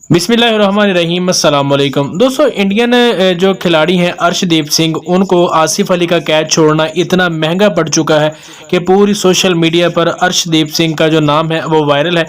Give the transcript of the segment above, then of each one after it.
बिस्मिल्लाहिर्रहमानिर्रहीम अस्सलाम वालेकुम दोस्तों। इंडियन जो खिलाड़ी हैं अर्शदीप सिंह, उनको आसिफ अली का कैच छोड़ना इतना महंगा पड़ चुका है कि पूरी सोशल मीडिया पर अर्शदीप सिंह का जो नाम है वो वायरल है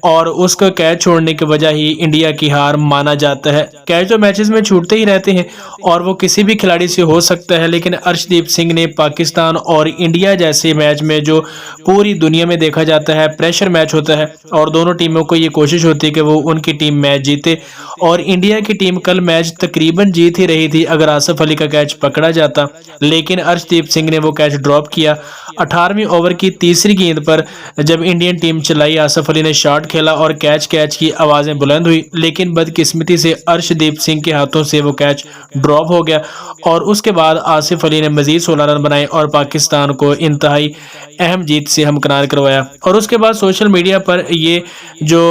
और उसका कैच छोड़ने की वजह ही इंडिया की हार माना जाता है। कैच तो मैचेस में छूटते ही रहते हैं और वो किसी भी खिलाड़ी से हो सकता है, लेकिन अर्शदीप सिंह ने पाकिस्तान और इंडिया जैसे मैच में जो पूरी दुनिया में देखा जाता है प्रेशर मैच होता है और दोनों टीमों को ये कोशिश होती है कि वो उनकी टीम मैच जीते, और इंडिया की टीम कल मैच तकरीबन जीत ही रही थी अगर आसिफ अली का कैच पकड़ा जाता, लेकिन अर्शदीप सिंह ने वो कैच ड्रॉप किया। 18वें ओवर की तीसरी गेंद पर जब इंडियन टीम चलाई, आसिफ अली ने शॉट खेला और कैच कैच की आवाज़ें बुलंद हुई, लेकिन बदकिस्मती से अर्शदीप सिंह के हाथों से वो कैच ड्रॉप हो गया और उसके बाद आसिफ अली ने मजीद 16 रन बनाए और पाकिस्तान को इंतहाई अहम जीत से हमकिनार करवाया। और उसके बाद सोशल मीडिया पर ये जो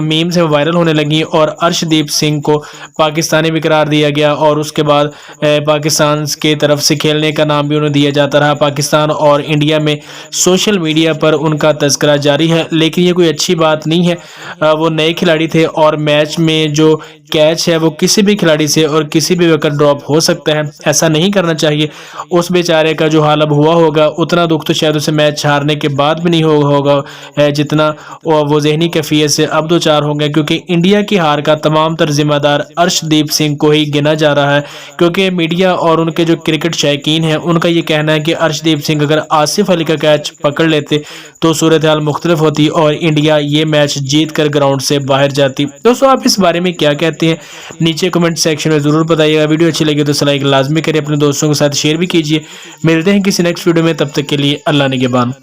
मीम्स है वायरल होने लगी और अर्शदीप सिंह को पाकिस्तानी भी करार दिया गया और उसके बाद पाकिस्तान के तरफ से खेलने का नाम भी उन्हें दिया जाता रहा। पाकिस्तान और इंडिया में सोशल मीडिया पर उनका तस्करा जारी है, लेकिन ये कोई अच्छी बात नहीं है। वो नए खिलाड़ी थे और मैच में जो कैच है वो किसी भी खिलाड़ी से और किसी भी वक्त ड्रॉप हो सकता है, ऐसा नहीं करना चाहिए। उस बेचारे का जो हाल अब हुआ होगा, उतना दुख तो शायद उसे मैच हारने के बाद भी नहीं होगा जितना वो ज़हनी कैफियत से अब दो चार होंगे, क्योंकि इंडिया की हार का तमाम तर जिम्मेदार अर्शदीप सिंह को ही गिना जा रहा है। क्योंकि मीडिया और उनके जो क्रिकेट शौकीन हैं उनका ये कहना है कि अर्शदीप सिंह अगर आसिफ अली का कैच पकड़ लेते तो सूरत हाल मुख्तलिफ होती और इंडिया ये मैच जीत कर ग्राउंड से बाहर जाती। दोस्तों, आप इस बारे में क्या कहते हैं नीचे कमेंट सेक्शन में ज़रूर बताइएगा। वीडियो अच्छी लगी तो लाइक लाजमी करिए, अपने दोस्तों के साथ शेयर भी कीजिए। मिलते हैं किसी नेक्स्ट वीडियो में, तब तक के लिए अल्लाह निगहबान।